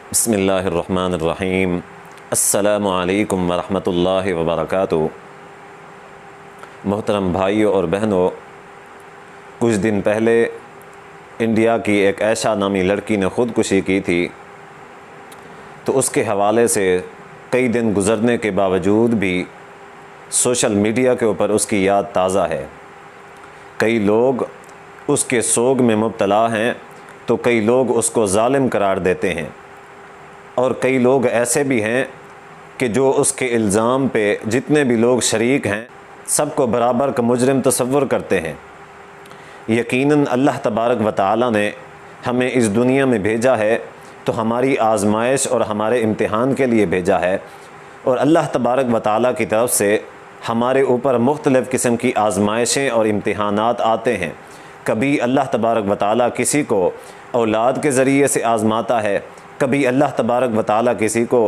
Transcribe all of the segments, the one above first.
बिस्मिल्लाहिर्रहमानिर्रहीम। अस्सलामु अलैकुम वरहमतुल्लाहि वबरकातुहू। मोहतरम भाइयों और बहनों, कुछ दिन पहले इंडिया की एक ऐशा नामी लड़की ने ख़ुदकुशी की थी, तो उसके हवाले से कई दिन गुज़रने के बावजूद भी सोशल मीडिया के ऊपर उसकी याद ताज़ा है। कई लोग उसके सोग में मुब्तला हैं, तो कई लोग उसको ज़ालिम करार देते हैं, और कई लोग ऐसे भी हैं कि जो उसके इल्ज़ाम पे जितने भी लोग शरीक हैं सबको बराबर का मुजरिम तसव्वुर करते हैं। यकीनन अल्लाह तबारक व तआला ने हमें इस दुनिया में भेजा है तो हमारी आज़माइश और हमारे इम्तिहान के लिए भेजा है, और अल्लाह तबारक व तआला की तरफ से हमारे ऊपर मुख्तलिफ़ किस्म की आज़माइशें और इम्तिहानात आते हैं। कभी अल्लाह तबारक व तआला किसी को औलाद के ज़रिए से आज़माता है, कभी अल्लाह तबारक व तआला किसी को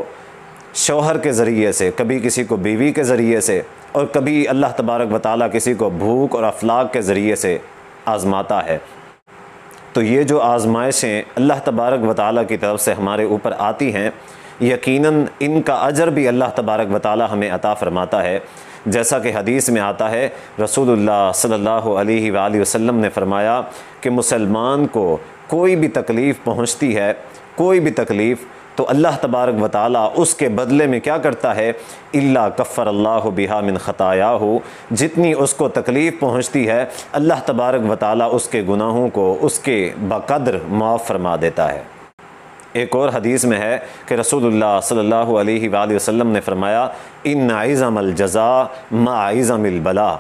शौहर के ज़रिए से, कभी किसी को बीवी के ज़रिए से, और कभी अल्लाह तबारक व तआला किसी को भूख और अफलाक के ज़रिए से आज़माता है। तो ये जो आज़माइशें अल्लाह तबारक व तआला की तरफ से हमारे ऊपर आती हैं, यकीनन इनका अजर भी अल्लाह तबारक व तआला हमें अता फ़रमाता है। जैसा कि हदीस में आता है, रसूलुल्लाह सल्लल्लाहु अलैहि वसल्लम ने फ़रमाया कि मुसलमान को कोई भी तकलीफ़ पहुँचती है, कोई भी तकलीफ़, तो अल्लाह तबारक व तआला उसके बदले में क्या करता है, इल्ला कफ़र अल्लाहु बिहा मिन ख़तायाहु, जितनी उसको तकलीफ़ पहुँचती है अल्लाह तबारक व तआला उसके गुनाहों को उसके बक़द्र माफ़ फरमा देता है। एक और हदीस में है कि रसूलुल्लाह सल्लल्लाहु अलैहि वसल्लम ने फ़रमाया, इन्ना इज़मल जज़ा मा इज़मिल बला,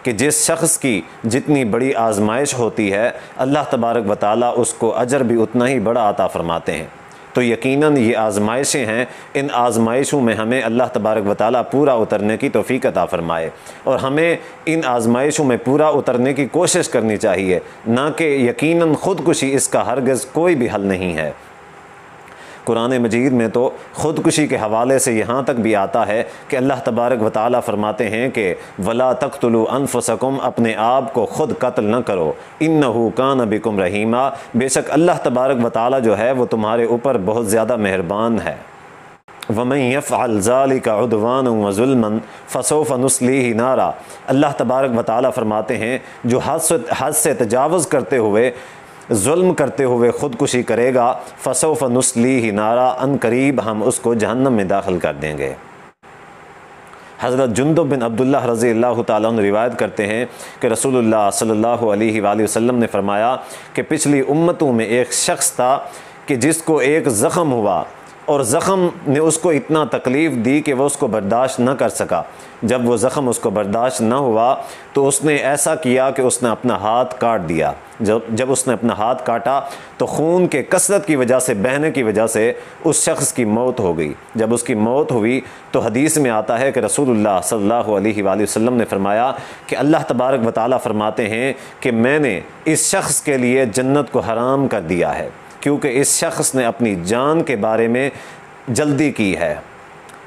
कि जिस शख्स की जितनी बड़ी आज़माइश होती है अल्लाह तबारक व तआला उसको अजर भी उतना ही बड़ा अता फ़रमाते हैं। तो यकीनन ये आज़माइशें हैं, इन आज़माइशों में हमें अल्लाह तबारक व तआला पूरा उतरने की तौफ़ीक़ अता फ़रमाए, और हमें इन आज़माइशों में पूरा उतरने की कोशिश करनी चाहिए, ना कि यकीनन ख़ुदकुशी इसका हरगिज़ कोई भी हल नहीं है। कुरान मजीद में तो ख़ुदकुशी के हवाले से यहाँ तक भी आता है कि अल्लाह तबारक व तआला फ़रमाते हैं कि वला तक़्तुलू अनफुसकुम, अपने आप को ख़ुद कत्ल न करो, इन्नहु कान बिकुम रहीमा, बेशक अल्लाह तबारक व तआला जो है वो तुम्हारे ऊपर बहुत ज़्यादा मेहरबान है। वमन यफ़अल ज़ालिका उद्वानन व ज़ुल्मन फ़सौफ़ नुस्लीही नारा, अल्लाह तबारक व तआला फ़रमाते हैं जो हद से तजावुज़ करते हुए, जुल्म करते हुए ख़ुदकुशी करेगा, फ़सौफ़ नुस्लीही नारा, अन करीब हम उसको जहन्नम में दाखिल कर देंगे। हज़रत जुंदुब बिन अब्दुल्लाह रज़ी अल्लाह तआला अन्हु रिवायत करते हैं कि रसूलुल्लाह सल्लल्लाहु अलैहि वसल्लम ने फ़रमाया कि पिछली उम्मतों में एक शख्स था कि जिसको एक ज़ख़म हुआ, और ज़ख़म ने उसको इतना तकलीफ़ दी कि वह उसको बर्दाश्त न कर सका। जब वो ज़ख़म उसको बर्दाश्त न हुआ तो उसने ऐसा किया कि उसने अपना हाथ काट दिया। जब उसने अपना हाथ काटा तो खून के कसरत की वजह से, बहने की वजह से उस शख्स की मौत हो गई। जब उसकी मौत हुई तो हदीस में आता है कि रसूलुल्लाह सल्लल्लाहु अलैहि वसल्लम ने फ़रमाया कि अल्लाह तबारक व तआला फ़रमाते हैं कि मैंने इस शख्स के लिए जन्नत को हराम कर दिया है, क्योंकि इस शख्स ने अपनी जान के बारे में जल्दी की है।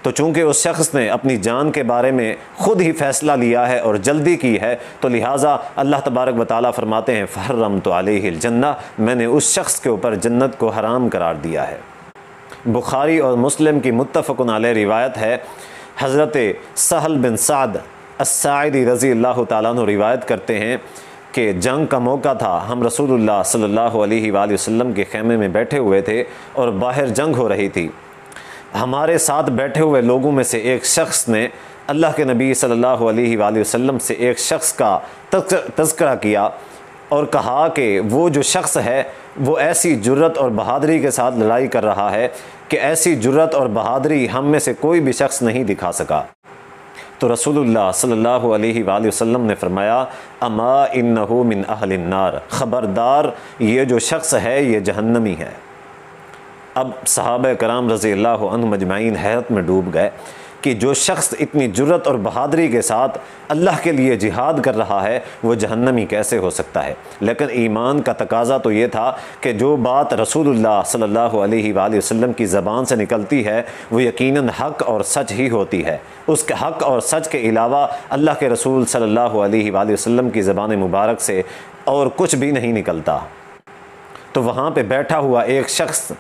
तो चूँकि उस शख्स ने अपनी जान के बारे में ख़ुद ही फ़ैसला लिया है और जल्दी की है, तो लिहाजा अल्लाह तबारक व तआला फ़रमाते हैं फ़हर्रमतु अलैहिल जन्नह, मैंने उस शख्स के ऊपर जन्नत को हराम करार दिया है। बुखारी और मुस्लिम की मुत्तफ़क़ुन अलैह रिवायत है, हज़रत सहल बिन साद अस्साइदी रज़ी अल्लाह तआला अन्हु रिवायत करते हैं कि जंग का मौका था, हम रसूलुल्लाह सल्लल्लाहु अलैहि वसल्लम के ख़ैमे में बैठे हुए थे और बाहर जंग हो रही थी। हमारे साथ बैठे हुए लोगों में से एक शख्स ने अल्लाह के नबी सल्लल्लाहु अलैहि वसल्लम से एक शख्स का तज़किरा किया और कहा कि वो जो शख्स है वो ऐसी जुर्रत और बहादरी के साथ लड़ाई कर रहा है कि ऐसी जुर्रत और बहादरी हम में से कोई भी शख्स नहीं दिखा सका। तो रसूलुल्लाह सल्लल्लाहु अलैहि वसल्लम ने फ़रमाया, अमा इन्नहु मिन अहलिन नार, ख़बरदार ये जो शख्स है ये जहन्नमी है। अब सहाबा कराम रज़ी अल्लाह अन्हुम अजमाइन हैरत में डूब गए कि जो शख्स इतनी जुर्रत और बहादरी के साथ अल्लाह के लिए जिहाद कर रहा है वो जहन्नमी कैसे हो सकता है। लेकिन ईमान का तकाज़ा तो ये था कि जो बात रसूलुल्लाह सल्लल्लाहु अलैहि वसल्लम की ज़बान से निकलती है वो यकीनन हक़ और सच ही होती है। उसके हक़ और सच के अलावा अल्लाह के रसूल सल्लल्लाहु अलैहि वसल्लम की ज़बान मुबारक से और कुछ भी नहीं निकलता। तो वहाँ पे बैठा हुआ एक शख्स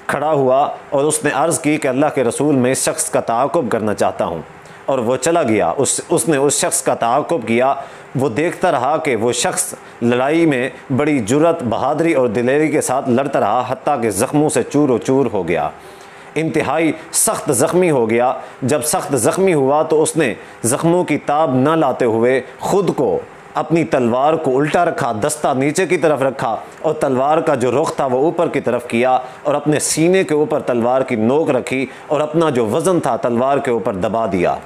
खड़ा हुआ और उसने अर्ज़ की कि अल्लाह के रसूल, मैं इस शख्स का ताक़ुब करना चाहता हूँ। और वो चला गया, उसने उस शख्स का ताक़ुब किया। वो देखता रहा कि वो शख्स लड़ाई में बड़ी जुर्रत, बहादुरी और दिलेरी के साथ लड़ता रहा, हत्ता कि ज़ख्मों से चूर व चूर हो गया, इंतहाई सख्त ज़ख्मी हो गया। जब सख्त ज़ख्मी हुआ तो उसने ज़ख्मों की ताब न लाते हुए ख़ुद को, अपनी तलवार को उल्टा रखा, दस्ता नीचे की तरफ रखा और तलवार का जो रुख था वो ऊपर की तरफ किया और अपने सीने के ऊपर तलवार की नोक रखी और अपना जो वज़न था तलवार के ऊपर दबा दिया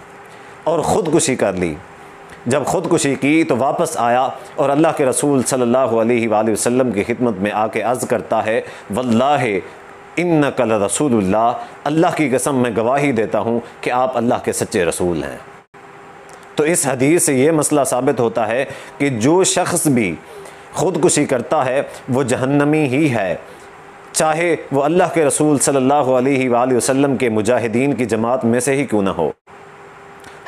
और ख़ुदकुशी कर ली। जब ख़ुदकुशी की तो वापस आया और अल्लाह के रसूल सल्लल्लाहु अलैहि वसल्लम की खिदमत में आके अर्ज़ करता है, वल्लाहि इन्नका लरसूलुल्लाह, अल्लाह की कसम मैं गवाही देता हूँ कि आप अल्लाह के सच्चे रसूल हैं। तो इस हदीस से ये मसला साबित होता है कि जो शख्स भी ख़ुदकुशी करता है वो जहन्नमी ही है, चाहे वो अल्लाह के रसूल सल्लल्लाहु अलैहि वसल्लम के मुजाहिदीन की जमात में से ही क्यों ना हो।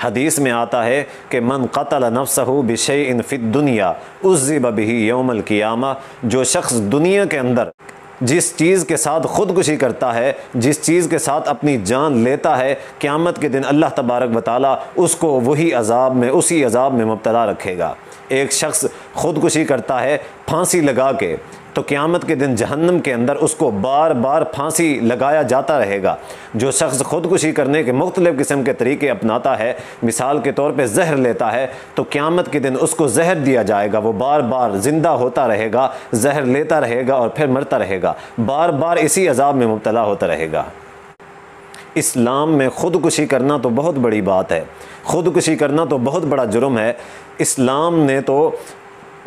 हदीस में आता है कि मन क़तल नफ्सहु बिशैइन फ़िद दुनिया उज़्ज़िब बिही यौमल क़ियामा, जो शख्स दुनिया के अंदर जिस चीज़ के साथ ख़ुदकुशी करता है, जिस चीज़ के साथ अपनी जान लेता है, क़यामत के दिन अल्लाह तबारक व तआला उसको वही अज़ाब में, उसी अज़ाब में मुब्तला रखेगा। एक शख्स ख़ुदकुशी करता है फांसी लगा के, तो क़यामत के दिन जहन्नम के अंदर उसको बार बार फांसी लगाया जाता रहेगा। जो शख्स ख़ुदकुशी करने के मुख्तलिफ़ किस्म के तरीके अपनाता है, मिसाल के तौर पे जहर लेता है, तो क़यामत के दिन उसको जहर दिया जाएगा, वो बार बार ज़िंदा होता रहेगा, जहर लेता रहेगा और फिर मरता रहेगा, बार बार इसी अज़ाब में मुब्तला होता रहेगा। इस्लाम में ख़ुदकुशी करना तो बहुत बड़ी बात है, ख़ुदकुशी करना तो बहुत बड़ा जुर्म है। इस्लाम ने तो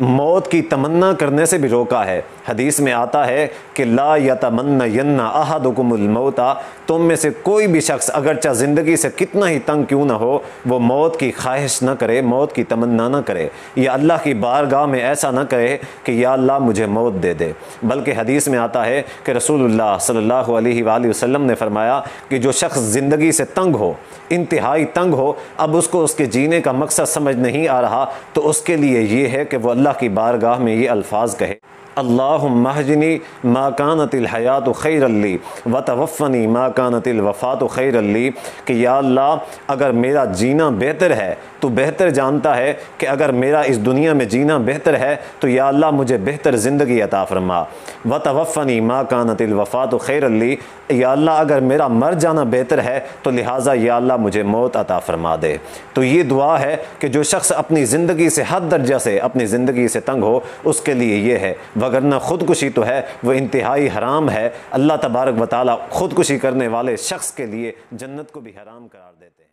मौत की तमन्ना करने से भी रोका है। हदीस में आता है कि ला यतमन्नयन्ना अहदुकुमुल मौता, तुम में से कोई भी शख्स अगरचा ज़िंदगी से कितना ही तंग क्यों ना हो, वो मौत की ख्वाहिश न करे, मौत की तमन्ना न करे, या अल्लाह की बारगाह में ऐसा न करे कि या अल्लाह मुझे मौत दे दे। बल्कि हदीस में आता है कि रसूलुल्लाह सल्लल्लाहु अलैहि वसल्लम ने फरमाया कि जो शख्स ज़िंदगी से तंग हो, इंतहाई तंग हो, अब उसको उसके जीने का मकसद समझ नहीं आ रहा, तो उसके लिए ये है कि वह अल्लाह की बारगाह में ये अल्फाज कहे, अल्लाहुम्मा हजनी मा कानतिल हयातु खैरल ली व तवफ़्फ़नी मा कानतिल वफ़ातु खैरल ली, कि या अल्लाह अगर मेरा जीना बेहतर है, तो बेहतर जानता है कि अगर मेरा इस दुनिया में जीना बेहतर है तो या अल्लाह मुझे बेहतर ज़िंदगी अता फ़रमा। व तवफ़्फ़नी मा कानतिल वफ़ातु खैरल ली, या अल्लाह अगर मेरा मर जाना बेहतर है तो लिहाजा या अल्लाह मुझे मौत अता फ़रमा दे। तो ये दुआ है कि जो शख्स अपनी ज़िंदगी से हद दर्जा से अपनी ज़िंदगी से तंग हो, उसके लिए ये है, वगरना ख़ुदकुशी तो है वो इंतहाई हराम है। अल्लाह तबारक व तआला ख़ुदकुशी करने वाले शख्स के लिए जन्नत को भी हराम करार देते हैं।